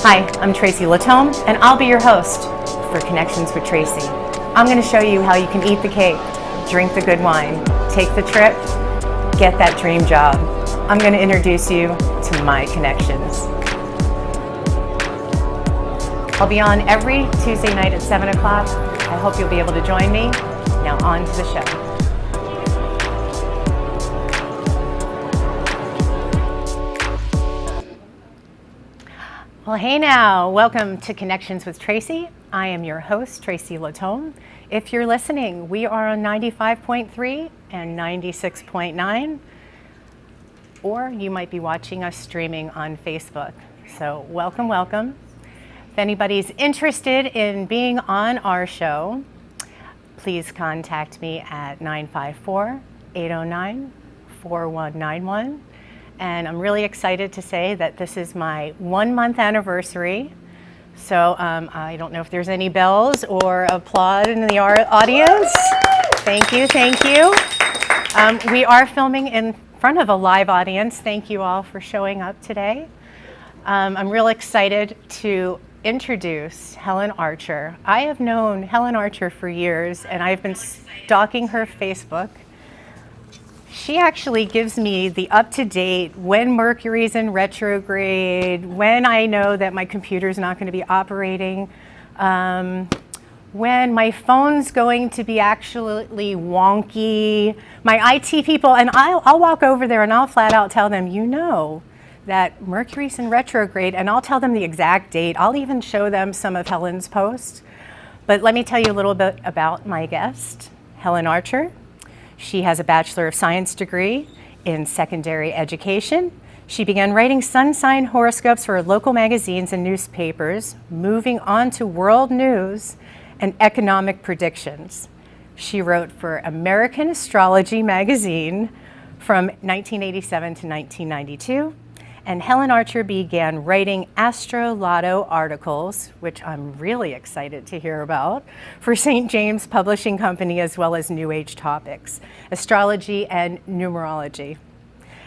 Hi, I'm Tracy Latome, and I'll be your host for Connections with Tracy. I'm going to show you how you can eat the cake, drink the good wine, take the trip, get that dream job. I'm going to introduce you to my connections. I'll be on every Tuesday night at 7 o'clock. I hope you'll be able to join me. Now on to the show. Well, hey now, welcome to Connections with Tracy. I am your host, Tracy Latome. If you're listening, we are on 95.3 and 96.9, or you might be watching us streaming on Facebook. So welcome, welcome. If anybody's interested in being on our show, please contact me at 954-809-4191. And I'm really excited to say that this is my 1 month anniversary. So I don't know if there's any bells or applause in the audience. Thank you, thank you. We are filming in front of a live audience. Thank you all for showing up today. I'm real excited to introduce Helen Archer. I have known Helen Archer for years, and I've been stalking her Facebook. She actually gives me the up-to-date when Mercury's in retrograde, when I know that my computer's not going to be operating, when my phone's going to be actually wonky. My IT people, and I'll walk over there and I'll flat out tell them, you know that Mercury's in retrograde, and I'll tell them the exact date. I'll even show them some of Helen's posts. But let me tell you a little bit about my guest, Helen Archer. She has a Bachelor of Science degree in secondary education. She began writing sun sign horoscopes for local magazines and newspapers, moving on to world news and economic predictions. She wrote for American Astrology magazine from 1987 to 1992. And Helen Archer began writing Astro Lotto articles, which I'm really excited to hear about, for St. James Publishing Company, as well as New Age topics, astrology and numerology.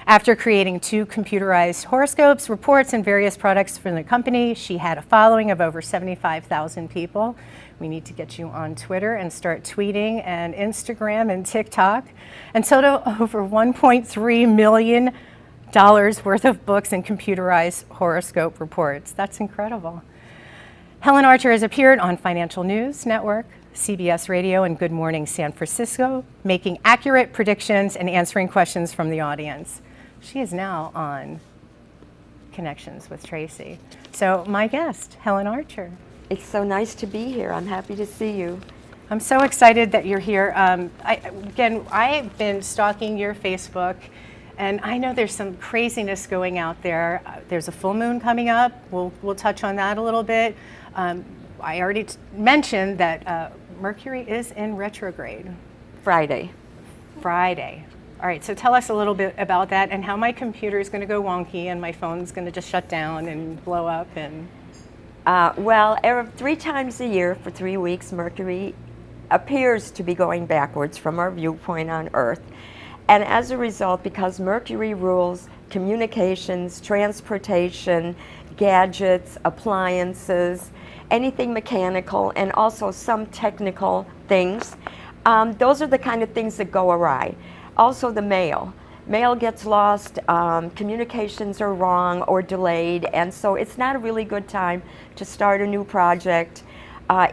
After creating 2 computerized horoscopes, reports, and various products for the company, she had a following of over 75,000 people. We need to get you on Twitter and start tweeting, and Instagram and TikTok, and sold over $1.3 million worth of books and computerized horoscope reports. That's incredible. Helen Archer has appeared on Financial News Network, CBS Radio, and Good Morning San Francisco, making accurate predictions and answering questions from the audience. She is now on Connections with Tracy. So my guest, Helen Archer. It's so nice to be here. I'm happy to see you. I'm so excited that you're here. I've been stalking your Facebook, and I know there's some craziness going out there. There's a full moon coming up. We'll touch on that a little bit. I already mentioned that Mercury is in retrograde. Friday. All right, so tell us a little bit about that and how my computer is going to go wonky and my phone's going to just shut down and blow up. And Well, 3 times a year for 3 weeks, Mercury appears to be going backwards from our viewpoint on Earth. And as a result, because Mercury rules communications, transportation, gadgets, appliances, anything mechanical, and also some technical things, those are the kind of things that go awry. Also the mail. Mail gets lost, communications are wrong or delayed, and so it's not a really good time to start a new project.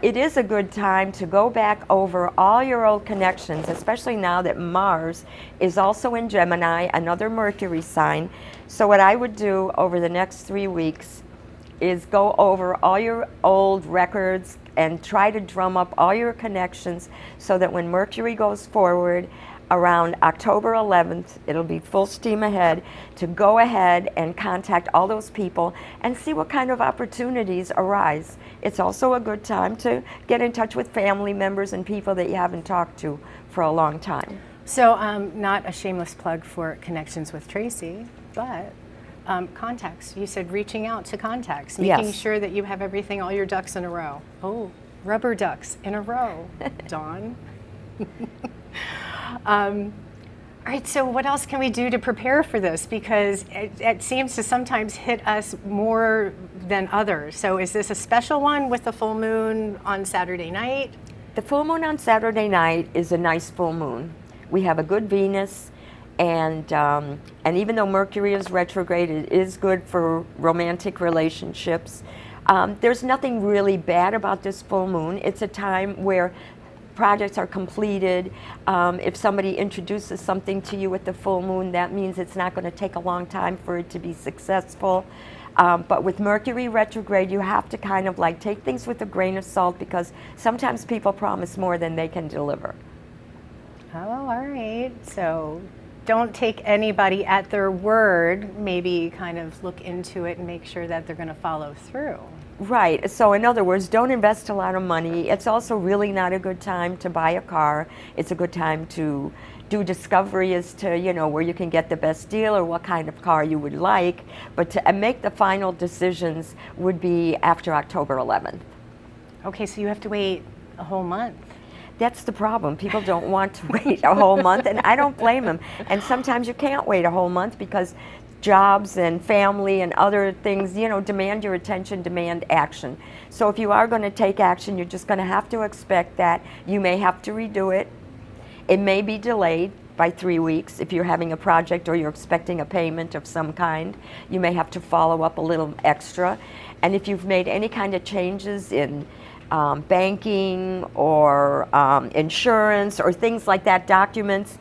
It is a good time to go back over all your old connections, especially now that Mars is also in Gemini, another Mercury sign. So what I would do over the next 3 weeks is go over all your old records and try to drum up all your connections so that when Mercury goes forward around October 11th, it'll be full steam ahead to go ahead and contact all those people and see what kind of opportunities arise. It's also a good time to get in touch with family members and people that you haven't talked to for a long time. So not a shameless plug for Connections with Tracy, but contacts. You said reaching out to contacts, making sure that you have everything, all your ducks in a row. Oh, rubber ducks in a row, Dawn. All right, so what else can we do to prepare for this? Because it seems to sometimes hit us more than others. So is this a special one with the full moon on Saturday night? The full moon on Saturday night is a nice full moon. We have a good Venus, and even though Mercury is retrograde, it is good for romantic relationships. There's nothing really bad about this full moon. It's a time where projects are completed. If somebody introduces something to you at the full moon, that means it's not going to take a long time for it to be successful. But with Mercury retrograde, you have to kind of like take things with a grain of salt, because sometimes people promise more than they can deliver. Oh, all right. So don't take anybody at their word. Maybe kind of look into it and make sure that they're going to follow through. Right. So in other words, don't invest a lot of money. It's also really not a good time to buy a car. It's a good time to do discovery as to, you know, where you can get the best deal or what kind of car you would like. But to make the final decisions would be after October 11th. Okay, so you have to wait a whole month. That's the problem. People don't want to wait a whole month, and I don't blame them. And sometimes you can't wait a whole month because jobs and family and other things, you know, demand your attention, demand action. So if you are going to take action, you're just going to have to expect that you may have to redo it. It may be delayed by 3 weeks if you're having a project or you're expecting a payment of some kind. You may have to follow up a little extra. And if you've made any kind of changes in banking or insurance or things like that, documents,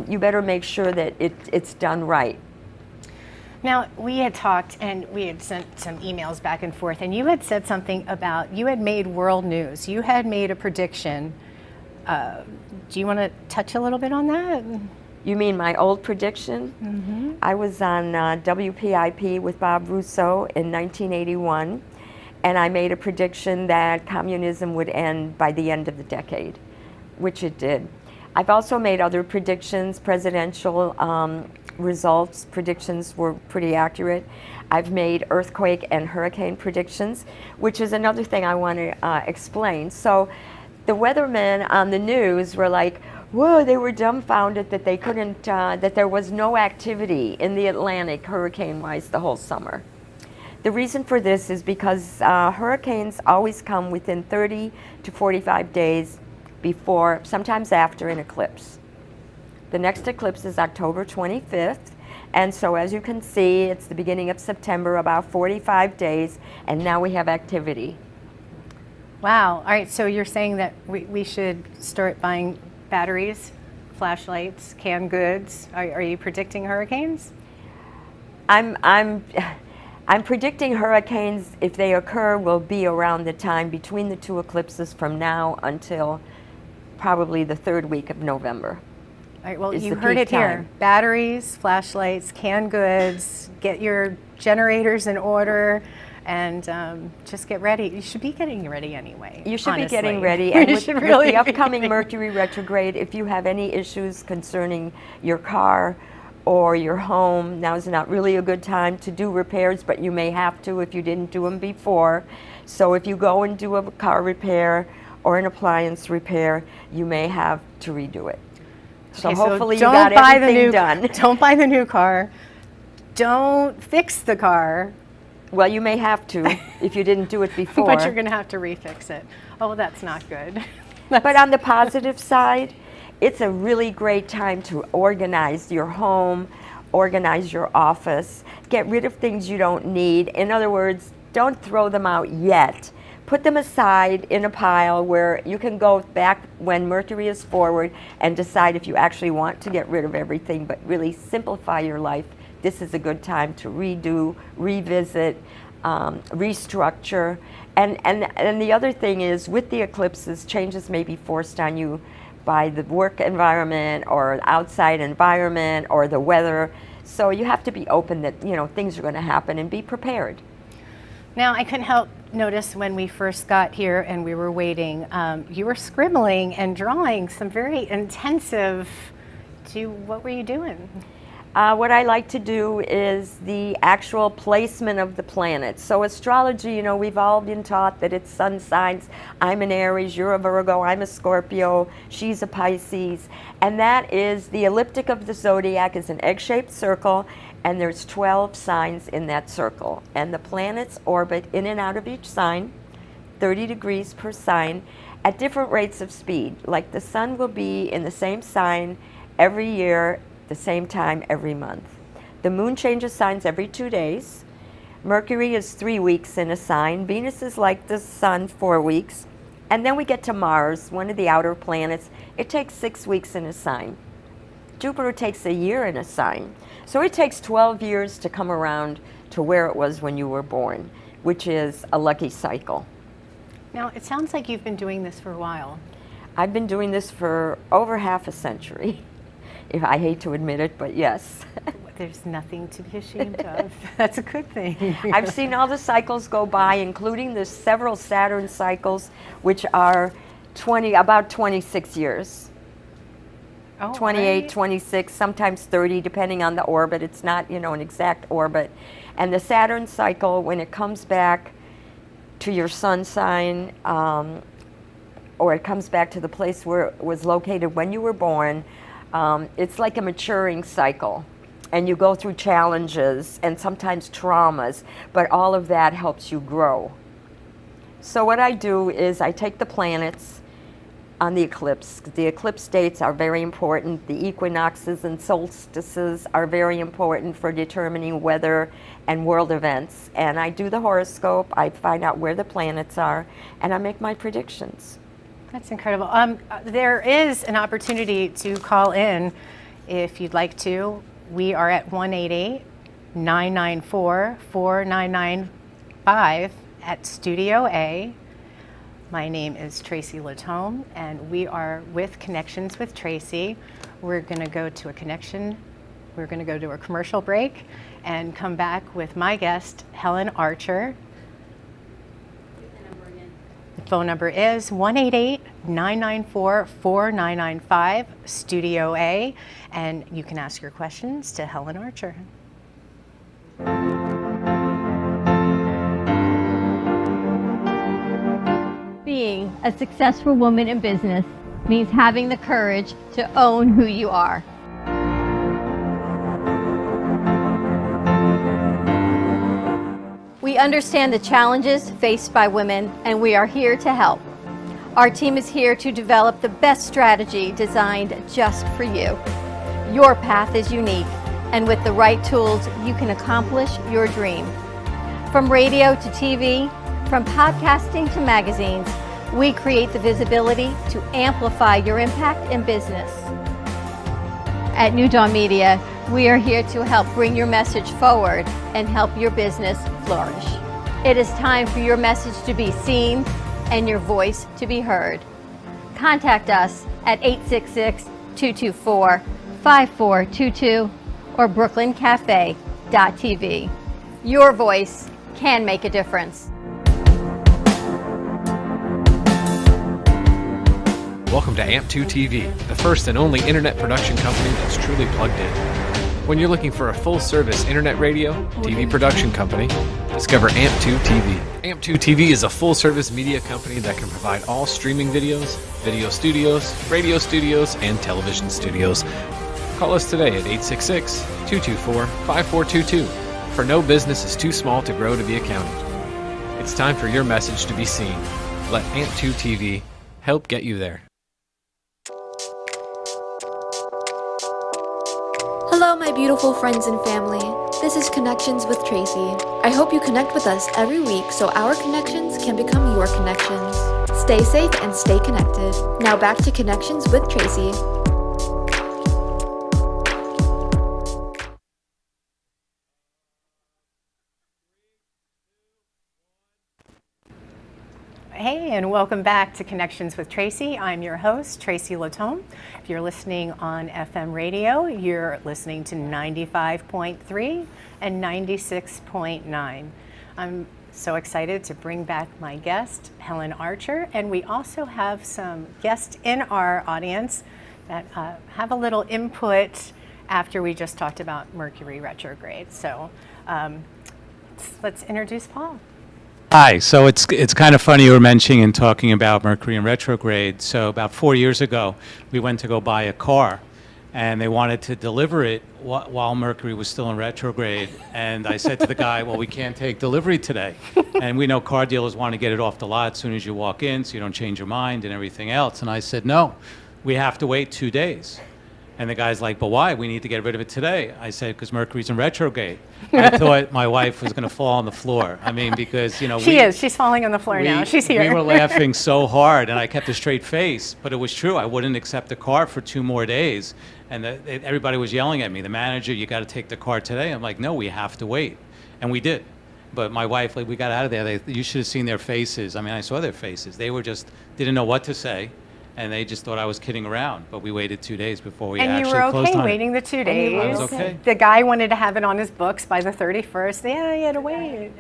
you better make sure that it's done right. Now, we had talked and we had sent some emails back and forth, and you had said something about, you had made world news. You had made a prediction. Do you want to touch a little bit on that? You mean my old prediction? Mm-hmm. I was on WPIP with Bob Russo in 1981, and I made a prediction that communism would end by the end of the decade, which it did. I've also made other predictions, presidential results. Predictions were pretty accurate. I've made earthquake and hurricane predictions, which is another thing I want to explain. So the weathermen on the news were like, whoa, they were dumbfounded that they couldn't, that there was no activity in the Atlantic hurricane-wise the whole summer. The reason for this is because hurricanes always come within 30 to 45 days before, sometimes after, an eclipse. The next eclipse is October 25th, and so as you can see, it's the beginning of September, about 45 days, and now we have activity. Wow. All right, so you're saying that we should start buying batteries, flashlights, canned goods. Are you predicting hurricanes? I'm predicting hurricanes, if they occur, will be around the time between the two eclipses from now until probably the third week of November. All right, well, you heard it here. Batteries, flashlights, canned goods, get your generators in order, and just get ready. You should be getting ready anyway. You should honestly. Be getting ready. And with really the upcoming Mercury retrograde, if you have any issues concerning your car or your home, now is not really a good time to do repairs, but you may have to if you didn't do them before. So if you go and do a car repair or an appliance repair, you may have to redo it. So okay, hopefully so you got everything done. Don't buy the new car. Don't fix the car. Well, you may have to if you didn't do it before. But you're going to have to refix it. Oh, well, that's not good. But on the positive side, it's a really great time to organize your home, organize your office, get rid of things you don't need. In other words, don't throw them out yet. Put them aside in a pile where you can go back when Mercury is forward and decide if you actually want to get rid of everything, but really simplify your life. This is a good time to redo, revisit, restructure. And the other thing is, with the eclipses, changes may be forced on you by the work environment or outside environment or the weather. So you have to be open that, you know, things are going to happen and be prepared. Now, I couldn't help notice when we first got here and we were waiting, you were scribbling and drawing some very intensive. What were you doing? What I like to do is the actual placement of the planets. So astrology, you know, we've all been taught that it's sun signs. I'm an Aries, you're a Virgo, I'm a Scorpio, she's a Pisces. And that is the ecliptic of the zodiac is an egg-shaped circle, and there's 12 signs in that circle. And the planets orbit in and out of each sign, 30 degrees per sign, at different rates of speed. Like the sun will be in the same sign every year, the same time every month. The moon changes signs every 2 days. Mercury is 3 weeks in a sign. Venus is like the sun, 4 weeks. And then we get to Mars, one of the outer planets. It takes 6 weeks in a sign. Jupiter takes a year in a sign. So it takes 12 years to come around to where it was when you were born, which is a lucky cycle. Now, it sounds like you've been doing this for a while. I've been doing this for over half a century. If I hate to admit it, but yes. There's nothing to be ashamed of. That's a good thing. I've seen all the cycles go by, including the several Saturn cycles, which are about 26 years. Oh, 28, right. 26, sometimes 30, depending on the orbit. It's not, you know, an exact orbit. And the Saturn cycle, when it comes back to your sun sign, or it comes back to the place where it was located when you were born, it's like a maturing cycle, and you go through challenges and sometimes traumas, but all of that helps you grow. So what I do is I take the planets on the eclipse. The eclipse dates are very important. The equinoxes and solstices are very important for determining weather and world events. And I do the horoscope, I find out where the planets are, and I make my predictions. That's incredible. There is an opportunity to call in if you'd like to. We are at 1-888-994-4995 at Studio A. My name is Tracy Latome, and we are with Connections with Tracy. We're going to go to a commercial break and come back with my guest, Helen Archer. The phone number is 1-888-994-4995, Studio A, and you can ask your questions to Helen Archer. Being a successful woman in business means having the courage to own who you are. We understand the challenges faced by women, and we are here to help. Our team is here to develop the best strategy designed just for you. Your path is unique, and with the right tools, you can accomplish your dream. From radio to TV, from podcasting to magazines, we create the visibility to amplify your impact in business. At New Dawn Media, we are here to help bring your message forward and help your business flourish. It is time for your message to be seen and your voice to be heard. Contact us at 866-224-5422 or brooklyncafe.tv. Your voice can make a difference. Welcome to AMP2 TV, the first and only internet production company that's truly plugged in. When you're looking for a full-service internet radio, TV production company, discover AMP2 TV. AMP2 TV is a full-service media company that can provide all streaming videos, video studios, radio studios, and television studios. Call us today at 866-224-5422, for no business is too small to grow to be accounted. It's time for your message to be seen. Let AMP2 TV help get you there. Hello, my beautiful friends and family. This is Connections with Tracy. I hope you connect with us every week so our connections can become your connections. Stay safe and stay connected. Now back to Connections with Tracy. Hey, and welcome back to Connections with Tracy. I'm your host, Tracy Latome. If you're listening on FM radio, you're listening to 95.3 and 96.9. I'm so excited to bring back my guest, Helen Archer, and we also have some guests in our audience that have a little input after we just talked about Mercury retrograde. So let's introduce Paul. Hi. So it's kind of funny you were mentioning and talking about Mercury in retrograde. So about 4 years ago, we went to go buy a car, and they wanted to deliver it while Mercury was still in retrograde. And I said to the guy, well, we can't take delivery today. And we know car dealers want to get it off the lot as soon as you walk in so you don't change your mind and everything else. And I said, no, we have to wait 2 days. And the guy's like, but why? We need to get rid of it today. I said, because Mercury's in retrograde. I thought my wife was going to fall on the floor. I mean, because, you know, She is. She's falling on the floor now. She's here. We were laughing so hard, and I kept a straight face. But it was true. I wouldn't accept the car for 2 more days. And everybody was yelling at me. The manager, you got to take the car today. I'm like, no, we have to wait. And we did. But my wife, like, we got out of there. You should have seen their faces. I mean, I saw their faces. They were just, didn't know what to say. And they just thought I was kidding around, but we waited 2 days before we And actually you were closed okay on waiting the 2 days. I was okay. The guy wanted to have it on his books by the 31st. Yeah, he had to wait.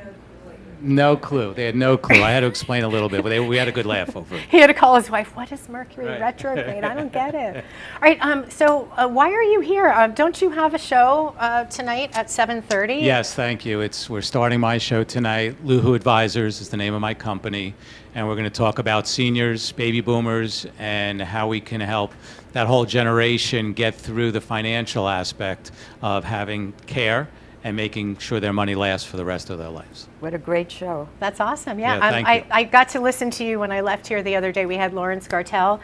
No clue. They had no clue. I had to explain a little bit, but we had a good laugh over it. He had to call his wife. What is Mercury Right. retrograde? I don't get it. All right. So why are you here? Don't you have a show tonight at 7:30? Yes, thank you. We're starting my show tonight. Luhu Advisors is the name of my company, and we're going to talk about seniors, baby boomers, and how we can help that whole generation get through the financial aspect of having care and making sure their money lasts for the rest of their lives. What a great show. That's awesome. Yeah, Yeah, thank you. I got to listen to you when I left here the other day. We had Lawrence Gartell,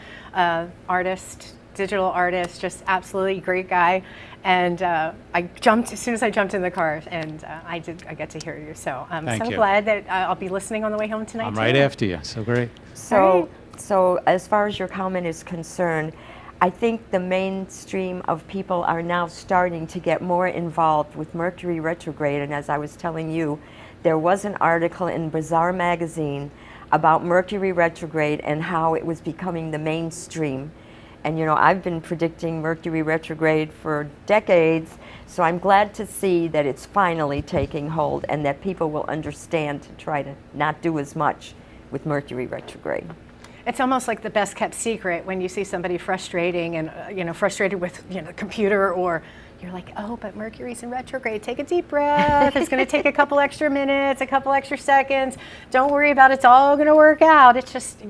artist, digital artist, just absolutely great guy. And I jumped as soon as I jumped in the car, and I get to hear you. So I'm Thank so you. glad that I'll be listening on the way home tonight. I'm too. right after you, so great. So as far as your comment is concerned, I think the mainstream of people are now starting to get more involved with Mercury retrograde. And as I was telling you, there was an article in Bazaar magazine about Mercury retrograde and how it was becoming the mainstream. And you know, I've been predicting Mercury retrograde for decades, so I'm glad to see that it's finally taking hold and that people will understand to try to not do as much with Mercury retrograde. It's almost like the best kept secret when you see somebody frustrating and frustrated with the computer, or you're like, oh, but Mercury's in retrograde. Take a deep breath. It's going to take a couple extra minutes, a couple extra seconds. Don't worry about it. It's all going to work out. It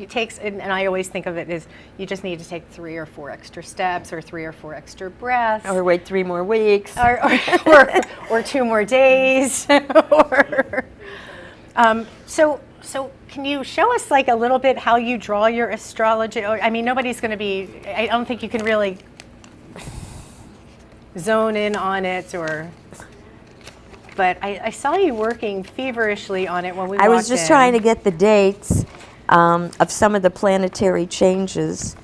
takes, and I always think of it as you just need to take 3 or 4 extra steps, or 3 or 4 extra breaths, Or wait 3 more weeks. or 2 more days. So can you show us like a little bit how you draw your astrology? I mean, nobody's going to be, I don't think you can really zone in on it, but I saw you working feverishly on it when we walked in. I was just trying to get the dates of some of the planetary changes.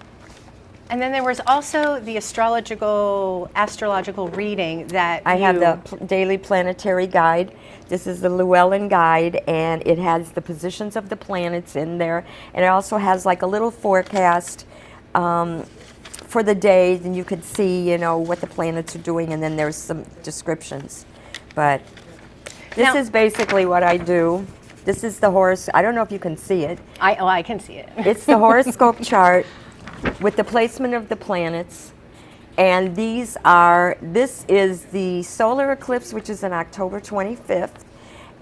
And then there was also the astrological reading that I have the daily planetary guide. This is the Llewellyn guide, and it has the positions of the planets in there. And it also has like a little forecast for the days, and you could see, what the planets are doing, and then there's some descriptions. But this is basically what I do. This is the horoscope. I don't know if you can see it. I can see it. It's the horoscope chart with the placement of the planets. And this is the solar eclipse, which is on October 25th,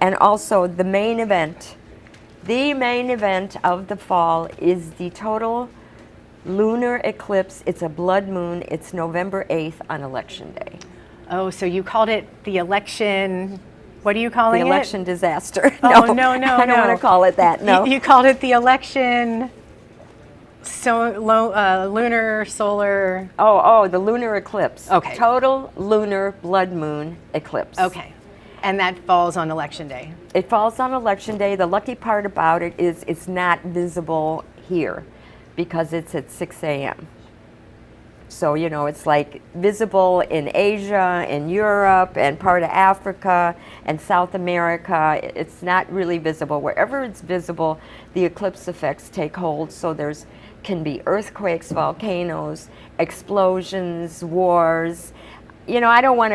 and also the main event. The main event of the fall is the total lunar eclipse. It's a blood moon. It's November 8th on Election Day. Oh, so you called it the election, what are you calling it? The election disaster. Oh, no, I don't want to call it that, no. You called it the election, lunar, solar. Oh, the lunar eclipse. Okay. Total lunar blood moon eclipse. Okay. And that falls on Election Day. It falls on Election Day. The lucky part about it is it's not visible here because it's at 6 a.m. So, it's like visible in Asia, in Europe, and part of Africa, and South America. It's not really visible. Wherever it's visible, the eclipse effects take hold. So can be earthquakes, volcanoes, explosions, wars. I don't want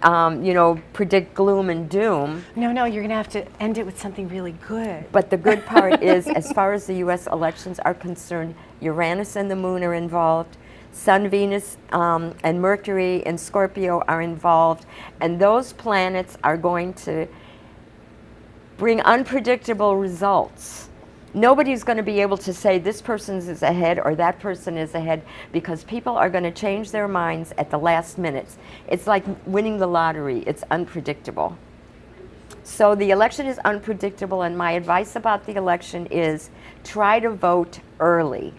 to predict gloom and doom. No, you're going to have to end it with something really good. But the good part is, as far as the U.S. elections are concerned, Uranus and the moon are involved. Sun, Venus, and Mercury in Scorpio are involved, and those planets are going to bring unpredictable results. Nobody's going to be able to say this person is ahead or that person is ahead, because people are going to change their minds at the last minutes. It's like winning the lottery. It's unpredictable. So the election is unpredictable, and my advice about the election is try to vote early.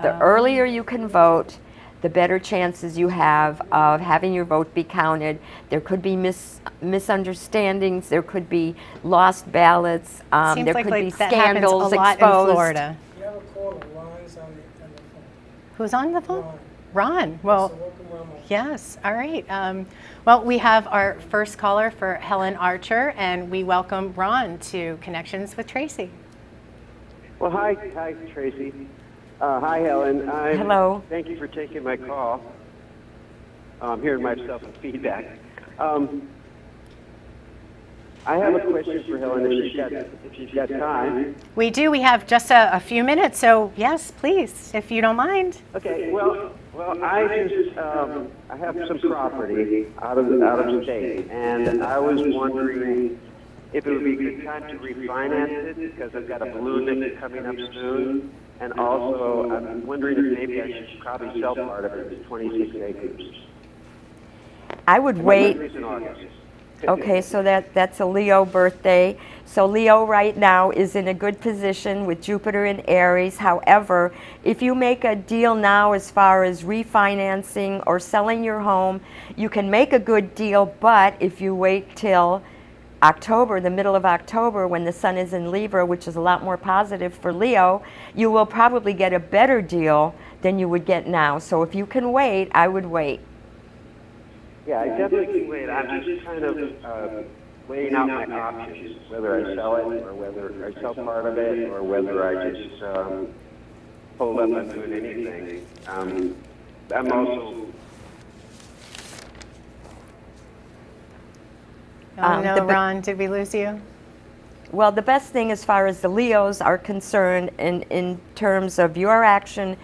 The earlier you can vote, the better chances you have of having your vote be counted. There could be misunderstandings, there could be lost ballots, Seems there like could be that happens scandals a lot exposed. in Florida. You have a caller, Ron's on the phone. Who's on the phone? Ron. Ron. Well, So welcome, Ron. yes. All right. Well, we have our first caller for Helen Archer, and we welcome Ron to Connections with Tracy. Well, hi, Tracy. Hi, Helen. Hello. Thank you for taking my call. I'm hearing myself in feedback. I have a question for Helen if she's got time. We do. We have just a few minutes, so yes, please, if you don't mind. Okay. Well, I just I have some property out of state, and I was wondering if it would be a good time to refinance it, because I've got a balloon that's coming up soon. And also, I'm wondering if maybe I should probably sell part of it. It's 26 acres. I would My wait. birthday's in August. Okay, so that's a Leo birthday. So Leo right now is in a good position with Jupiter in Aries. However, if you make a deal now as far as refinancing or selling your home, you can make a good deal, but if you wait till October, the middle of October, when the sun is in Libra, which is a lot more positive for Leo, you will probably get a better deal than you would get now. So if you can wait, I would wait. Yeah, I definitely can wait. I'm just kind of weighing out my options, whether I sell it or whether I sell part of it or whether I just hold up on doing anything. I'm also... Oh no, the- Ron, did we lose you? Well, the best thing as far as the Leos are concerned in terms of your action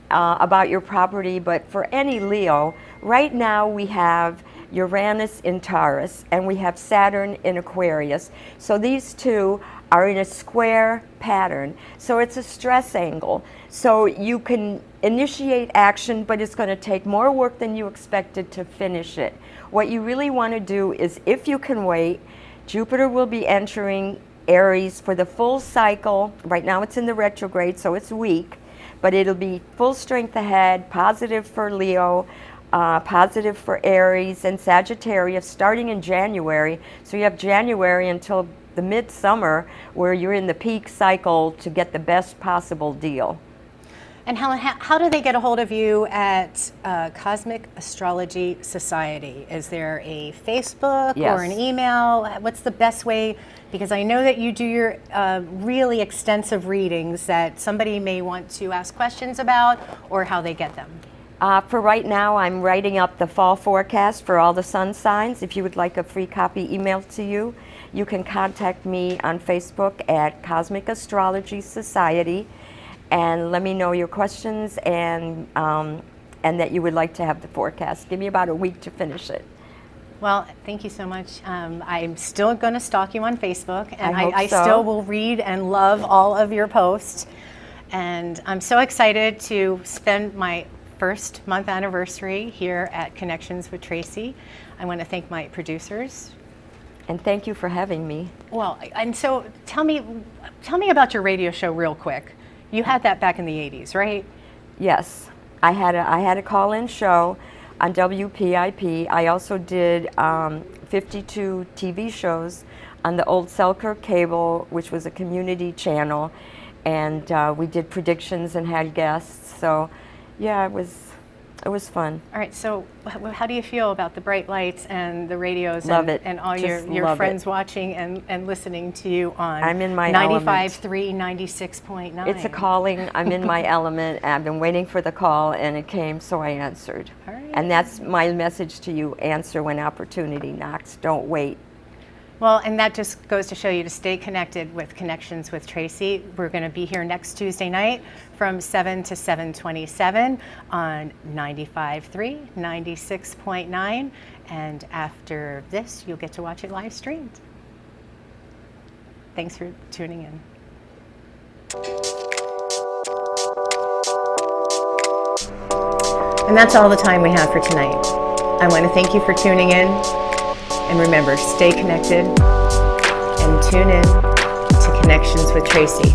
about your property, but for any Leo, right now we have Uranus in Taurus and we have Saturn in Aquarius. So these two are in a square pattern. So it's a stress angle. So you can initiate action, but it's going to take more work than you expected to finish it. What you really want to do is, if you can wait, Jupiter will be entering Aries for the full cycle. Right now it's in the retrograde, so it's weak, but it'll be full strength ahead, positive for Leo, positive for Aries and Sagittarius starting in January. So you have January until the midsummer where you're in the peak cycle to get the best possible deal. And Helen, how do they get a hold of you at Cosmic Astrology Society? Is there a Facebook Yes. or an email? What's the best way? Because I know that you do your really extensive readings that somebody may want to ask questions about, or how they get them. For right now, I'm writing up the fall forecast for all the sun signs. If you would like a free copy emailed to you, you can contact me on Facebook at Cosmic Astrology Society and let me know your questions and that you would like to have the forecast. Give me about a week to finish it. Well, thank you so much. I'm still going to stalk you on Facebook, and I hope so. still will read and love all of your posts. And I'm so excited to spend my first month anniversary here at Connections with Tracy. I want to thank my producers. And thank you for having me. Well, and so tell me about your radio show real quick. You had that back in the 80s, right? Yes, I had a call-in show on WPIP. I also did 52 TV shows on the old Selkirk Cable, which was a community channel, and we did predictions and had guests. So, yeah, it was fun. All right, so how do you feel about the bright lights and the radios Love it. and all Just your love friends it. watching and listening to you on I'm in my element. 95.3, 96.9? It's a calling. I'm in my element. I've been waiting for the call, and it came, so I answered. All right. And that's my message to you: answer when opportunity knocks. Don't wait. Well, and that just goes to show you to stay connected with Connections with Tracy. We're going to be here next Tuesday night from 7 to 7:27 on 95.3, 96.9, and after this, you'll get to watch it live streamed. Thanks for tuning in. And that's all the time we have for tonight. I want to thank you for tuning in. And remember, stay connected and tune in to Connections with Tracy.